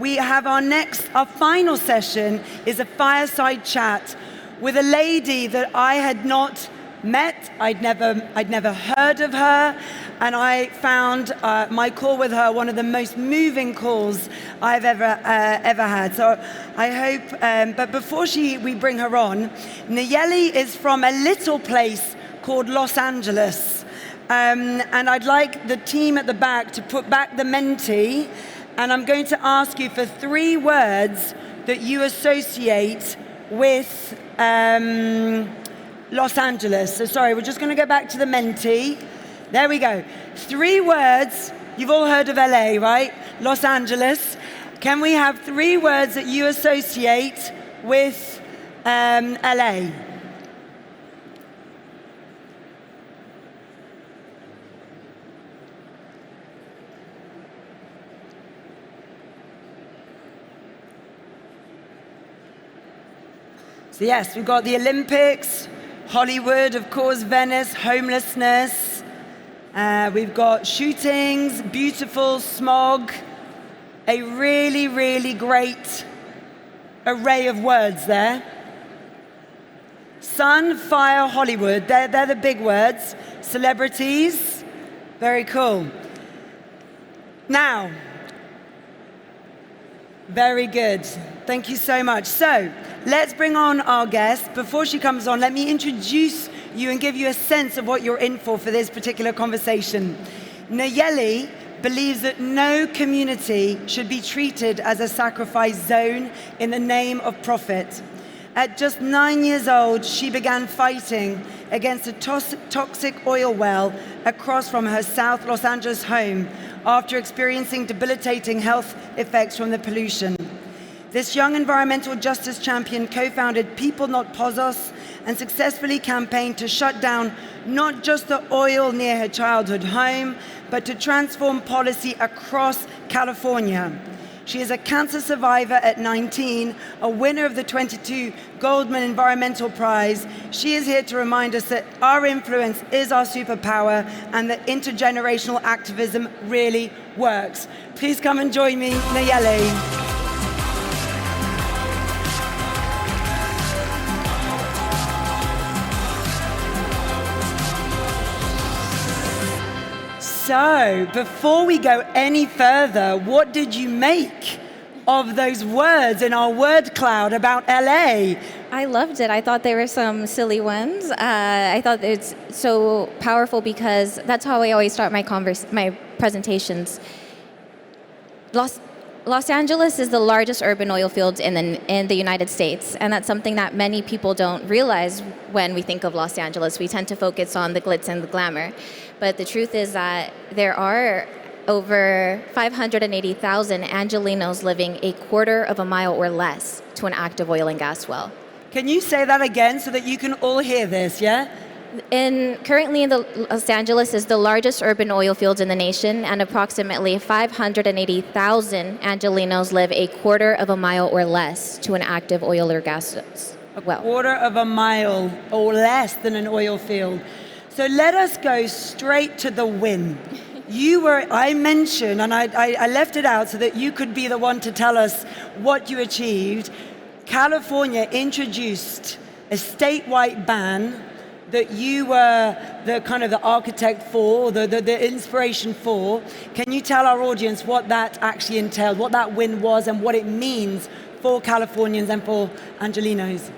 we have our final session is a fireside chat with a lady that I had not met. I'd never heard of her, and I found my call with her one of the most moving calls I've ever had. So I hope, but before we bring her on, Nayeli is from a little place called Los Angeles, and I'd like the team at the back to put back the Menti, and I'm going to ask you for 3 words that you associate with Los Angeles. So sorry, we're just going to go back to the Menti. There we go. 3 words. You've all heard of LA, right? Los Angeles. Can we have 3 words that you associate with LA? So yes, we've got the Olympics, Hollywood, of course, Venice, homelessness. We've got shootings, beautiful, smog. A really, really great array of words there. Sun, fire, Hollywood, they're the big words. Celebrities, very cool. Now, very good. Thank you so much. So, let's bring on our guest. Before she comes on, let me introduce you and give you a sense of what you're in for this particular conversation. Nayeli believes that no community should be treated as a sacrifice zone in the name of profit. At just 9 years old, she began fighting against a toxic oil well across from her South Los Angeles home after experiencing debilitating health effects from the pollution. This young environmental justice champion co-founded People Not Pozos and successfully campaigned to shut down not just the oil near her childhood home, but to transform policy across California. She is a cancer survivor at 19, a winner of the 22 Goldman Environmental Prize. She is here to remind us that our influence is our superpower and that intergenerational activism really works. Please come and join me, Nayeli. So, before we go any further, what did you make of those words in our word cloud about LA? I loved it. I thought there were some silly ones. I thought it's so powerful because that's how I always start my presentations. Los Angeles is the largest urban oil field in the United States, and that's something that many people don't realize when we think of Los Angeles. We tend to focus on the glitz and the glamour, but the truth is that there are over 580,000 Angelenos living a quarter of a mile or less to an active oil and gas well. Can you say that again so that you can all hear this, yeah? Currently, Los Angeles is the largest urban oil field in the nation, and approximately 580,000 Angelenos live a quarter of a mile or less to an active oil or gas well. A quarter of a mile or less than an oil field. So let us go straight to the win. I mentioned, and I left it out so that you could be the one to tell us what you achieved. California introduced a statewide ban that you were the architect for, the inspiration for. Can you tell our audience what that actually entailed, what that win was, and what it means for Californians and for Angelenos?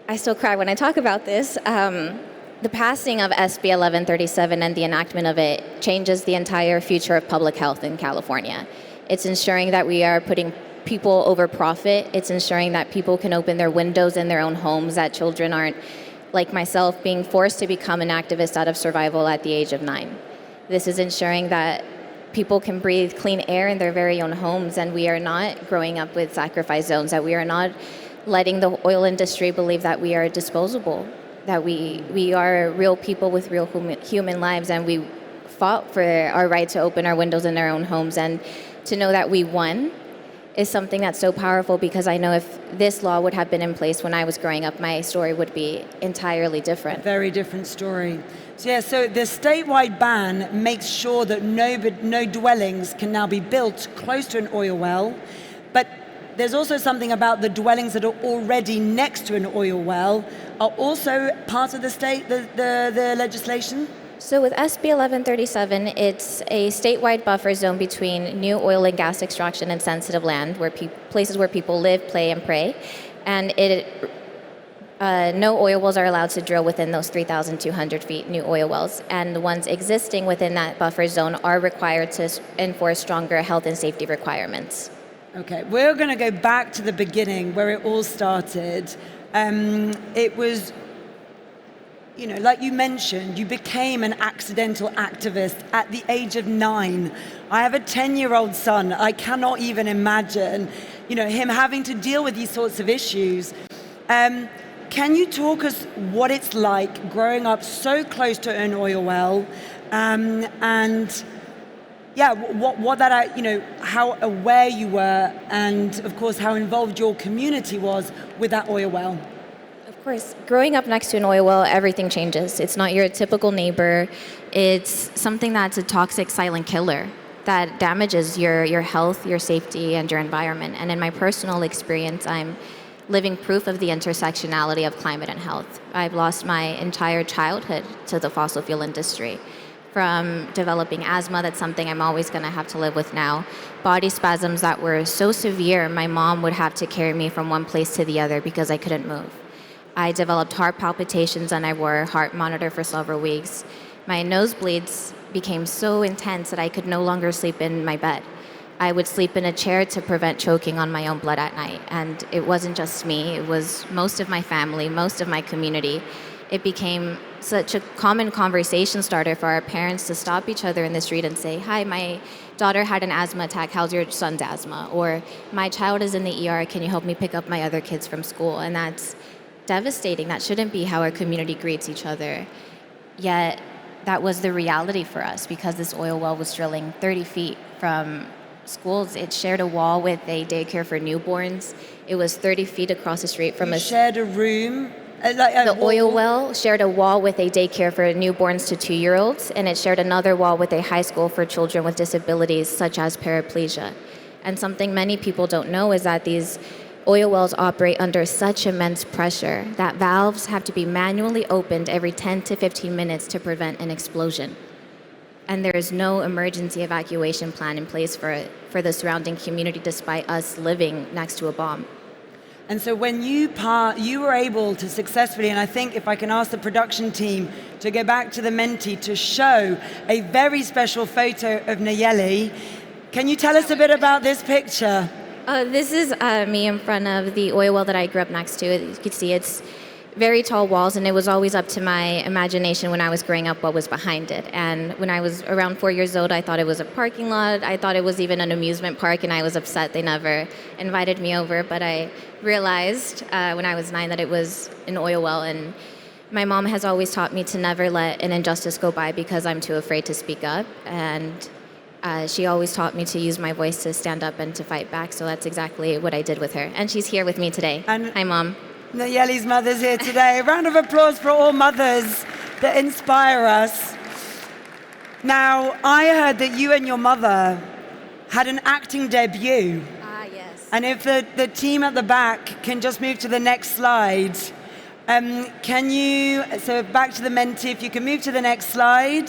I still cry when I talk about this. The passing of SB 1137 and the enactment of it changes the entire future of public health in California. It's ensuring that we are putting people over profit. It's ensuring that people can open their windows in their own homes, that children aren't, like myself, being forced to become an activist out of survival at the age of 9. This is ensuring that people can breathe clean air in their very own homes, and we are not growing up with sacrifice zones, that we are not letting the oil industry believe that we are disposable, that we are real people with real human lives, and we fought for our right to open our windows in our own homes. And to know that we won is something that's so powerful, because I know if this law would have been in place when I was growing up, my story would be entirely different. A very different story. So the statewide ban makes sure that no dwellings can now be built close to an oil well. But there's also something about the dwellings that are already next to an oil well are also part of the state, the legislation? So with SB 1137, it's a statewide buffer zone between new oil and gas extraction and sensitive land, where places where people live, play, and pray. And no oil wells are allowed to drill within those 3,200 feet, new oil wells. And the ones existing within that buffer zone are required to enforce stronger health and safety requirements. Okay, we're going to go back to the beginning where it all started. It was, like you mentioned, you became an accidental activist at the age of 9. I have a 10-year-old son. I cannot even imagine, him having to deal with these sorts of issues. Can you talk us what it's like growing up so close to an oil well, how aware you were, and of course how involved your community was with that oil well? Of course, growing up next to an oil well, everything changes. It's not your typical neighbor. It's something that's a toxic silent killer that damages your health, your safety, and your environment. And in my personal experience, I'm living proof of the intersectionality of climate and health. I've lost my entire childhood to the fossil fuel industry. From developing asthma, that's something I'm always going to have to live with now. Body spasms that were so severe, my mom would have to carry me from one place to the other because I couldn't move. I developed heart palpitations and I wore a heart monitor for several weeks. My nosebleeds became so intense that I could no longer sleep in my bed. I would sleep in a chair to prevent choking on my own blood at night. And it wasn't just me, it was most of my family, most of my community. It became such a common conversation starter for our parents to stop each other in the street and say, "Hi, my daughter had an asthma attack, how's your son's asthma?" Or, "My child is in the ER, can you help me pick up my other kids from school?" And that's devastating. That shouldn't be how our community greets each other. Yet, that was the reality for us because this oil well was drilling 30 feet from schools. It shared a wall with a daycare for newborns. It was 30 feet across the street from a... shared a room? The oil well shared a wall with a daycare for newborns to 2-year-olds, and it shared another wall with a high school for children with disabilities such as paraplegia. And something many people don't know is that these oil wells operate under such immense pressure that valves have to be manually opened every 10 to 15 minutes to prevent an explosion. And there is no emergency evacuation plan in place for the surrounding community despite us living next to a bomb. And so when you were able to successfully, and I think if I can ask the production team to go back to the Menti to show a very special photo of Nayeli. Can you tell us a bit about this picture? This is me in front of the oil well that I grew up next to. You can see it's very tall walls, and it was always up to my imagination when I was growing up what was behind it. And when I was around 4 years old, I thought it was a parking lot. I thought it was even an amusement park, and I was upset they never invited me over. But I realized when I was 9 that it was an oil well, and my mom has always taught me to never let an injustice go by because I'm too afraid to speak up. And she always taught me to use my voice to stand up and to fight back. So that's exactly what I did with her. And she's here with me today. Hi, Mom. Nayeli's mother's here today. A round of applause for all mothers that inspire us. Now, I heard that you and your mother had an acting debut. Yes. And if the team at the back can just move to the next slide. So back to the Menti, if you can move to the next slide.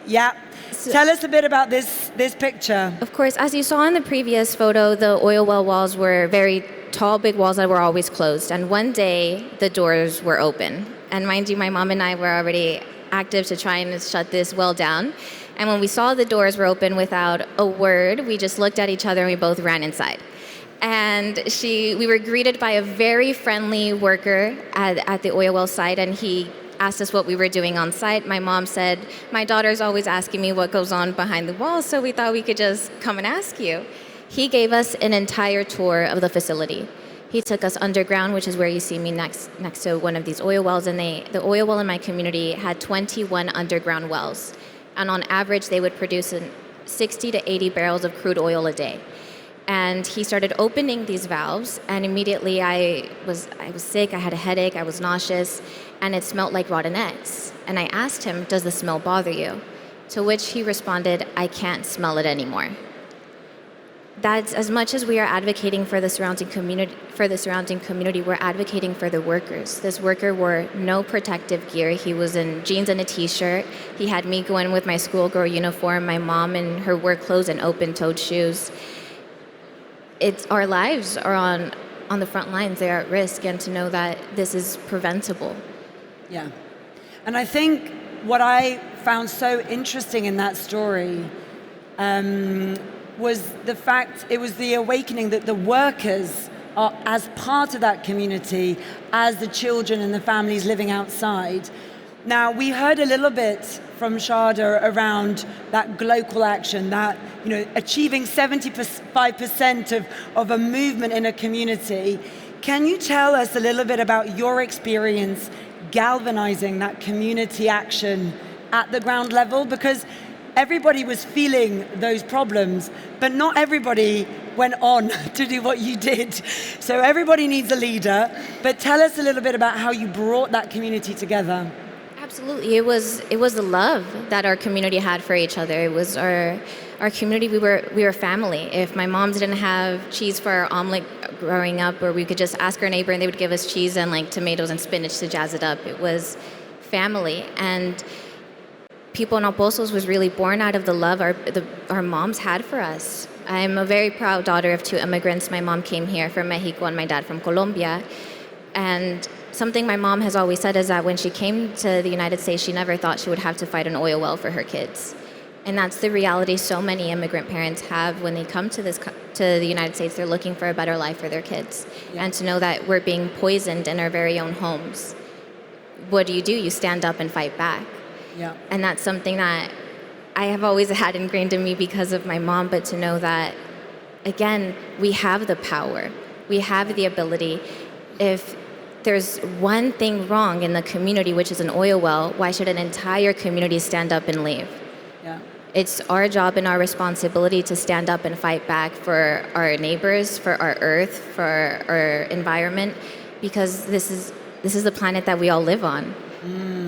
Yeah. So, tell us a bit about this picture. Of course, as you saw in the previous photo, the oil well walls were very tall, big walls that were always closed. And one day, the doors were open. And mind you, my mom and I were already active to try and shut this well down. And when we saw the doors were open without a word, we just looked at each other and we both ran inside. And we were greeted by a very friendly worker at the oil well site, and he asked us what we were doing on site. My mom said, "My daughter's always asking me what goes on behind the walls, so we thought we could just come and ask you." He gave us an entire tour of the facility. He took us underground, which is where you see me next to one of these oil wells. And the oil well in my community had 21 underground wells. And on average, they would produce 60 to 80 barrels of crude oil a day. And he started opening these valves, and immediately I was sick, I had a headache, I was nauseous, and it smelled like rotten eggs. And I asked him, "Does the smell bother you?" To which he responded, "I can't smell it anymore." that's as much as we are advocating for the surrounding community, we're advocating for the workers. This worker wore no protective gear. He was in jeans and a t-shirt. He had me go in with my schoolgirl uniform, my mom in her work clothes and open-toed shoes. Our lives are on the front lines. They're at risk, and to know that this is preventable. Yeah. And I think what I found so interesting in that story was the fact, it was the awakening that the workers are as part of that community as the children and the families living outside. Now, we heard a little bit from Shradha around that local action, that achieving 75% of a movement in a community. Can you tell us a little bit about your experience galvanizing that community action at the ground level? Because everybody was feeling those problems, but not everybody went on to do what you did. So everybody needs a leader, but tell us a little bit about how you brought that community together. Absolutely. It was the love that our community had for each other. It was our community. We were family. If my mom didn't have cheese for our omelet growing up, or we could just ask our neighbor and they would give us cheese and like tomatoes and spinach to jazz it up. It was family. And People in Pozos was really born out of the love our moms had for us. I'm a very proud daughter of two immigrants. My mom came here from Mexico and my dad from Colombia. And something my mom has always said is that when she came to the United States, she never thought she would have to fight an oil well for her kids. And that's the reality so many immigrant parents have when they come to the United States. They're looking for a better life for their kids. Yeah. And to know that we're being poisoned in our very own homes. What do? You stand up and fight back. Yeah. And that's something that I have always had ingrained in me because of my mom, but to know that, again, we have the power. We have the ability. If there's one thing wrong in the community, which is an oil well, why should an entire community stand up and leave? Yeah. It's our job and our responsibility to stand up and fight back for our neighbors, for our earth, for our environment, because this is the planet that we all live on.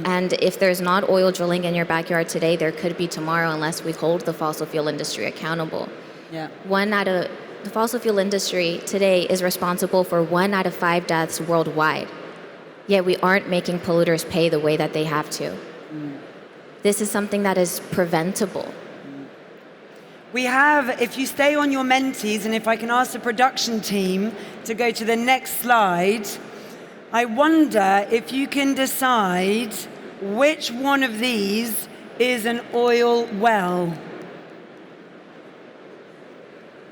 And if there's not oil drilling in your backyard today, there could be tomorrow unless we hold the fossil fuel industry accountable. Yeah. The fossil fuel industry today is responsible for 1 out of 5 deaths worldwide. Yet we aren't making polluters pay the way that they have to. This is something that is preventable. We have, if you stay on your mentees, and if I can ask the production team to go to the next slide, I wonder if you can decide which one of these is an oil well.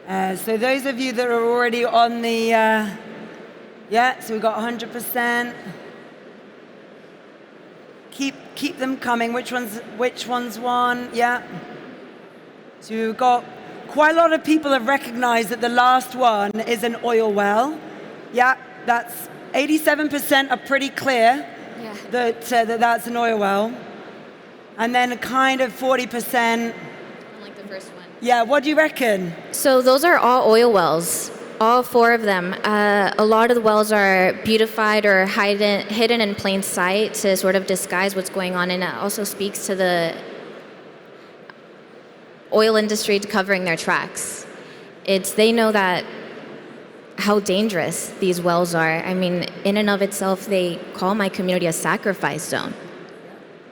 So those of you that are already on the, so we've got 100%. Keep them coming. Which one's one? Yeah. So we've got quite a lot of people have recognized that the last one is an oil well. Yeah, that's 87% are pretty clear that that's an oil well. And then a kind of 40%. Like the first one. Yeah, what do you reckon? So those are all oil wells, all 4 of them. A lot of the wells are beautified or hidden in plain sight to sort of disguise what's going on. And it also speaks to the oil industry covering their tracks. They know that how dangerous these wells are. I mean, in and of itself, they call my community a sacrifice zone,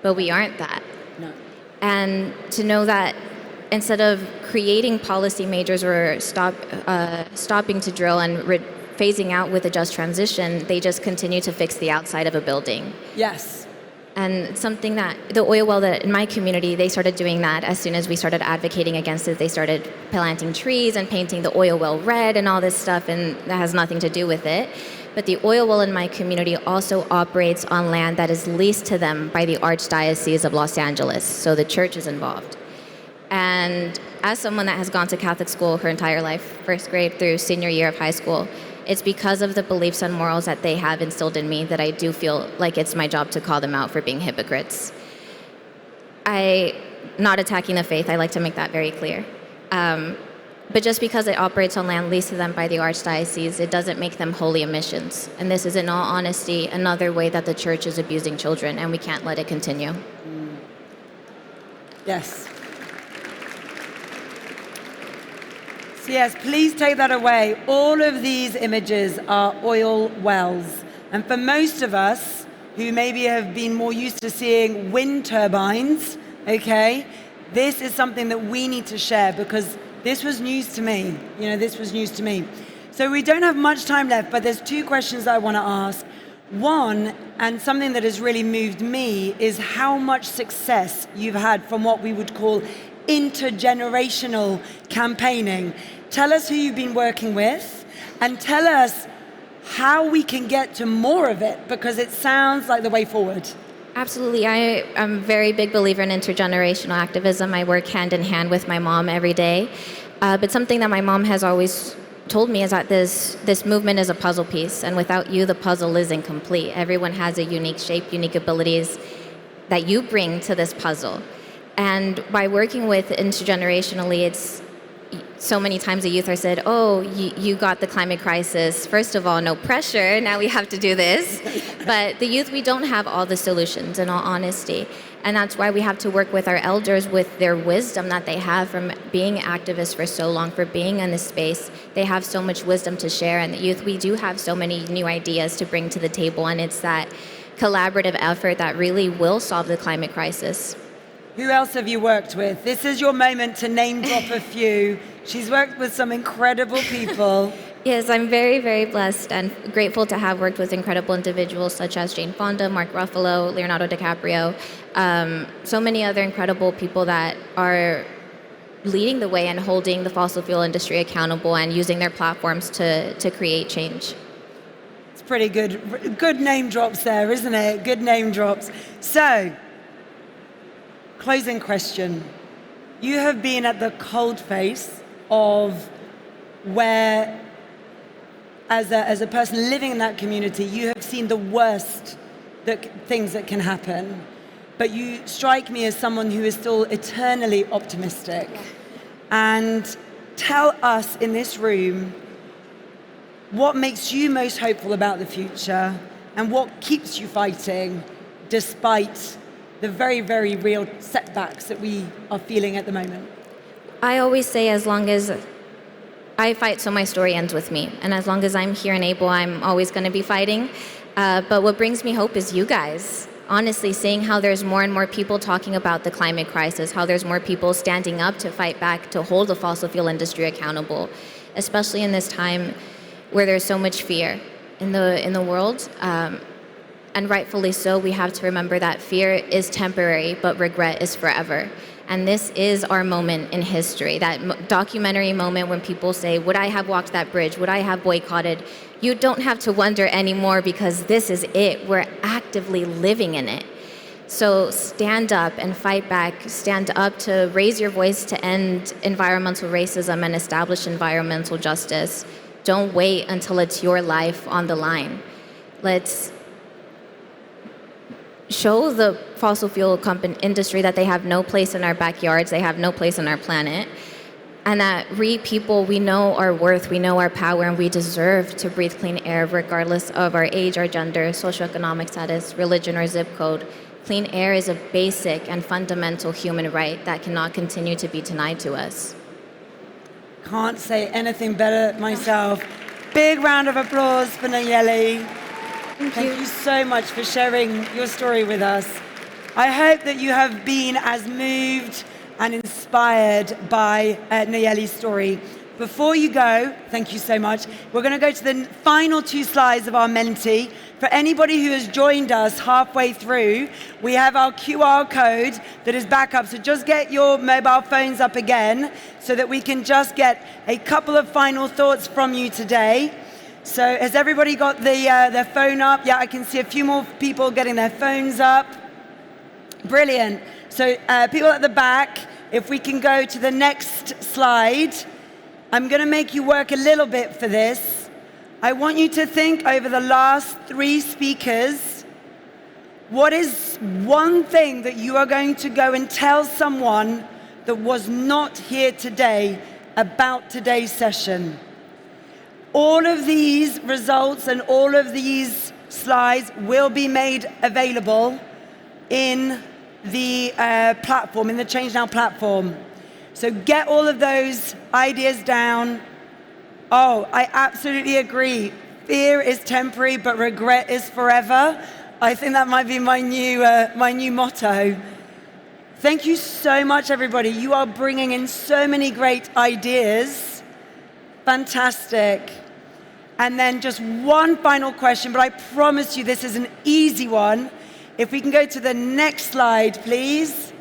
but we aren't that. No. And to know that instead of creating policy majors or stopping to drill and phasing out with a just transition, they just continue to fix the outside of a building. Yes. And something that the oil well that in my community, they started doing that as soon as we started advocating against it. They started planting trees and painting the oil well red and all this stuff, and that has nothing to do with it. But the oil well in my community also operates on land that is leased to them by the Archdiocese of Los Angeles, so the church is involved. And as someone that has gone to Catholic school her entire life, first grade through senior year of high school, it's because of the beliefs and morals that they have instilled in me that I do feel like it's my job to call them out for being hypocrites. Not attacking the faith, I like to make that very clear. But just because it operates on land leased to them by the Archdiocese, it doesn't make them holy emissions. And this is, in all honesty, another way that the church is abusing children, and we can't let it continue. Yes. So yes, please take that away. All of these images are oil wells. And for most of us who maybe have been more used to seeing wind turbines, okay, this is something that we need to share because this was news to me. This was news to me. So we don't have much time left, but there's two questions I want to ask. One, and something that has really moved me, is how much success you've had from what we would call intergenerational campaigning. Tell us who you've been working with and tell us how we can get to more of it, because it sounds like the way forward. Absolutely. I'm a very big believer in intergenerational activism. I work hand in hand with my mom every day. But something that my mom has always told me is that this movement is a puzzle piece, and without you, the puzzle is incomplete. Everyone has a unique shape, unique abilities that you bring to this puzzle. And by working with intergenerationally, it's so many times the youth are said, oh, you got the climate crisis. First of all, no pressure, now we have to do this. But the youth, we don't have all the solutions, in all honesty. And that's why we have to work with our elders with their wisdom that they have from being activists for so long, for being in this space. They have so much wisdom to share. And the youth, we do have so many new ideas to bring to the table. And it's that collaborative effort that really will solve the climate crisis. Who else have you worked with? This is your moment to name drop a few. She's worked with some incredible people. Yes, I'm very, very blessed and grateful to have worked with incredible individuals such as Jane Fonda, Mark Ruffalo, Leonardo DiCaprio, so many other incredible people that are leading the way and holding the fossil fuel industry accountable and using their platforms to create change. It's pretty good. Good name drops there, isn't it? Good name drops. So, closing question. You have been at the coalface of where, as a person living in that community, you have seen the worst things that can happen. But you strike me as someone who is still eternally optimistic. And tell us in this room what makes you most hopeful about the future and what keeps you fighting despite the very, very real setbacks that we are feeling at the moment. I always say, as long as I fight, so my story ends with me. And as long as I'm here and able, I'm always going to be fighting. But what brings me hope is you guys. Honestly, seeing how there's more and more people talking about the climate crisis, how there's more people standing up to fight back, to hold the fossil fuel industry accountable, especially in this time where there's so much fear in the world. And rightfully so, we have to remember that fear is temporary, but regret is forever. And this is our moment in history, that documentary moment when people say, would I have walked that bridge? Would I have boycotted? You don't have to wonder anymore because this is it. We're actively living in it. So stand up and fight back. Stand up to raise your voice to end environmental racism and establish environmental justice. Don't wait until it's your life on the line. Let's show the fossil fuel industry that they have no place in our backyards, they have no place on our planet, and that people, we know our worth, we know our power, and we deserve to breathe clean air regardless of our age, our gender, socioeconomic status, religion, or zip code. Clean air is a basic and fundamental human right that cannot continue to be denied to us. Can't say anything better myself. Big round of applause for Nayeli. Thank you so much for sharing your story with us. I hope that you have been as moved and inspired by Nayeli's story. Before you go, thank you so much, we're going to go to the final two slides of our Menti. For anybody who has joined us halfway through, we have our QR code that is back up. So just get your mobile phones up again so that we can just get a couple of final thoughts from you today. So has everybody got their phone up? Yeah, I can see a few more people getting their phones up. Brilliant. So people at the back, if we can go to the next slide. I'm going to make you work a little bit for this. I want you to think over the last three speakers, what is one thing that you are going to go and tell someone that was not here today about today's session? All of these results and all of these slides will be made available in the platform, in the Change Now platform. So get all of those ideas down. Oh, I absolutely agree. Fear is temporary, but regret is forever. I think that might be my new motto. Thank you so much, everybody. You are bringing in so many great ideas. Fantastic. And then just one final question, but I promise you this is an easy one. If we can go to the next slide, please.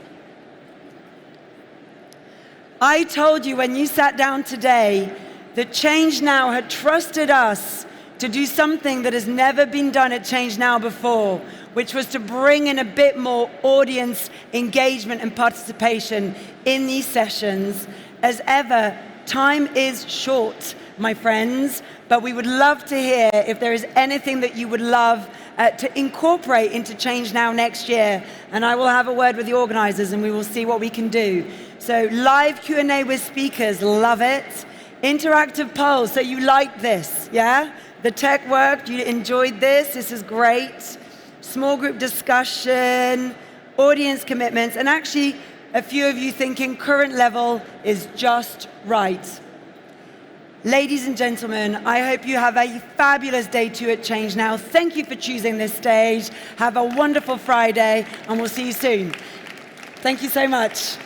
I told you when you sat down today that Change Now had trusted us to do something that has never been done at Change Now before, which was to bring in a bit more audience engagement and participation in these sessions. As ever, time is short, my friends, but we would love to hear if there is anything that you would love to incorporate into Change Now next year, and I will have a word with the organizers and we will see what we can do. So live Q&A with speakers, love it. Interactive polls, so you liked this, yeah? The tech worked, you enjoyed this is great. Small group discussion, audience commitments, and actually a few of you thinking current level is just right. Ladies and gentlemen, I hope you have a fabulous day 2 at Change Now. Thank you for choosing this stage. Have a wonderful Friday, and we'll see you soon. Thank you so much.